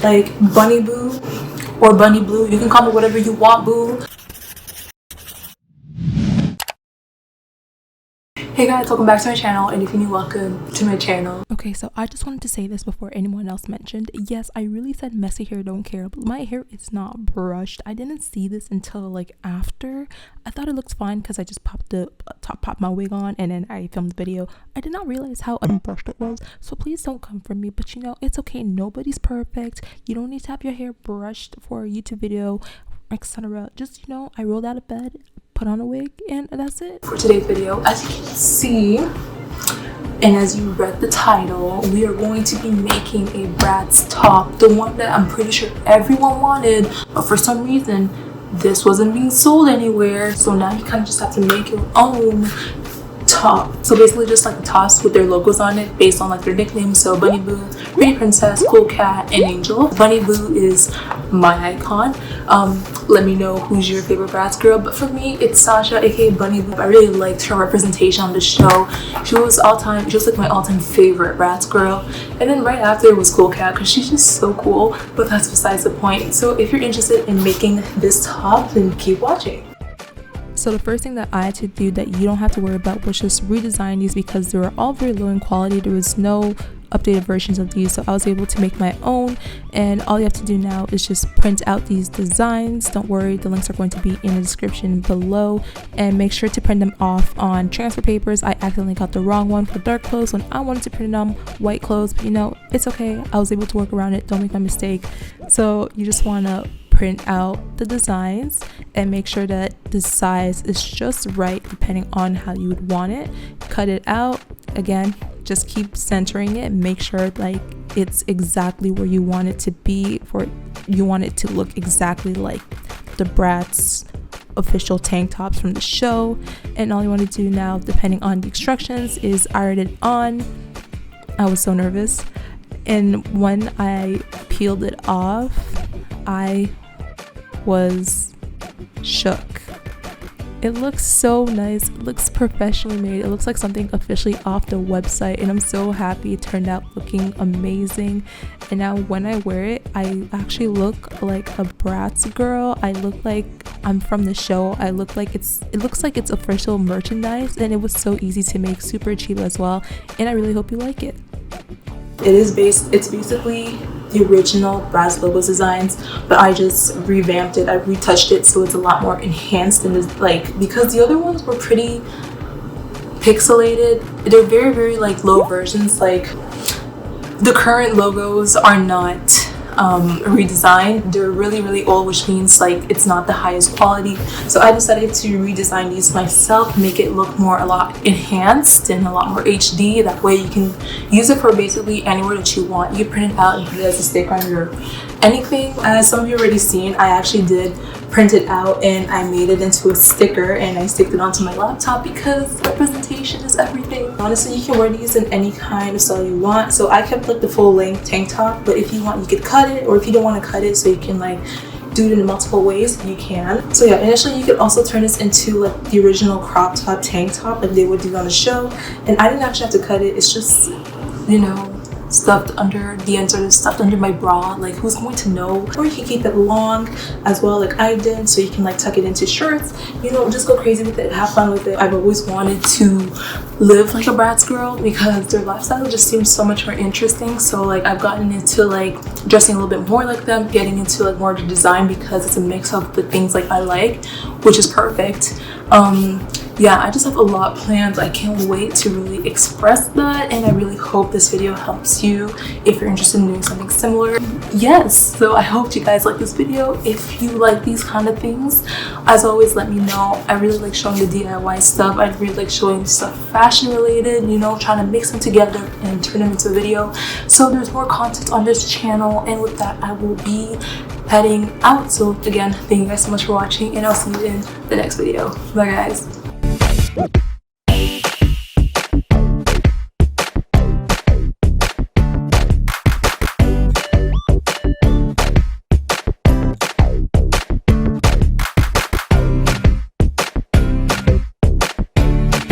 like Bunny Boo or Bunny Blue. You can call me whatever you want, boo. Hey guys, welcome back to my channel, and if you're new, welcome to my channel. Okay, so I just wanted to say this before anyone else mentioned. Yes, I really said messy hair don't care, but my hair is not brushed. I didn't see this until like after. I thought it looked fine because I just popped my wig on and then I filmed the video. I did not realize how unbrushed it was, so please don't come for me. But you know, it's okay, nobody's perfect. You don't need to have your hair brushed for a YouTube video, etc. Just, you know, I rolled out of bed, put on a wig, and that's it for today's video. As you can see, and as you read the title, we are going to be making a BRATZ top, the one that I'm pretty sure everyone wanted, but for some reason this wasn't being sold anywhere, so now you kind of just have to make your own top. So basically just like the tops with their logos on it based on like their nicknames. So Bunny Boo, Pretty Princess, Cool Cat, and Angel. Bunny Boo is my icon. Let me know who's your favorite BRATZ girl, but for me it's Sasha, aka Bunny Boo. I really liked her representation on the show. She was like my all-time favorite BRATZ girl, and then right after was Cool Cat because she's just so cool, but that's besides the point. So if you're interested in making this top, then keep watching. So the first thing that I had to do that you don't have to worry about was just redesign these because they were all very low in quality. There was no updated versions of these, so I was able to make my own, and all you have to do now is just print out these designs. Don't worry, the links are going to be in the description below, and make sure to print them off on transfer papers. I accidentally got the wrong one for dark clothes when I wanted to print it on white clothes, but you know, it's okay, I was able to work around it. Don't make my mistake. So you just want to print out the designs and make sure that the size is just right depending on how you would want it. Cut it out. Again, just keep centering it, make sure like it's exactly where you want it to be, for you want it to look exactly like the BRATZ official tank tops from the show. And all you want to do now, depending on the instructions, is iron it on. I was so nervous, and when I peeled it off, I was shook. It looks so nice, it looks professionally made, it looks like something officially off the website, and I'm so happy it turned out looking amazing. And now when I wear it, I actually look like a BRATZ girl. I look like I'm from the show. It looks like it's official merchandise, and it was so easy to make, super cheap as well, and I really hope you like it. It's basically the original BRATZ logos designs, but I just revamped it, I retouched it so it's a lot more enhanced, and like, because the other ones were pretty pixelated, they're very, very like low versions. Like the current logos are not redesigned, they're really, really old, which means like it's not the highest quality. So I decided to redesign these myself, make it look a lot enhanced and a lot more HD. That way you can use it for basically anywhere that you want. You can print it out and put it as a sticker on your anything. As some of you already seen, I actually did print it out and I made it into a sticker and I sticked it onto my laptop because representation is everything. Honestly, you can wear these in any kind of style you want. So I kept like the full length tank top, but if you want, you could cut it, or if you don't want to cut it so you can like do it in multiple ways, you can. So yeah, initially you could also turn this into like the original crop top tank top like they would do on the show, and I didn't actually have to cut it. It's just, you know, stuffed under the ends, or stuffed under my bra. Like, who's going to know? Or you can keep it long as well, like I did, so you can like tuck it into shirts, you know, just go crazy with it, have fun with it. I've always wanted to live like a BRATZ girl because their lifestyle just seems so much more interesting. So like I've gotten into like dressing a little bit more like them, getting into like more of the design because it's a mix of the things like I like, which is perfect. Yeah, I just have a lot planned. I can't wait to really express that, and I really hope this video helps you if you're interested in doing something similar. Yes, so I hope you guys like this video. If you like these kind of things, as always, let me know. I really like showing the DIY stuff. I really like showing stuff fashion related, you know, trying to mix them together and turn them into a video. So there's more content on this channel, and with that I will be heading out. So again, thank you guys so much for watching, and I'll see you in the next video. Bye guys.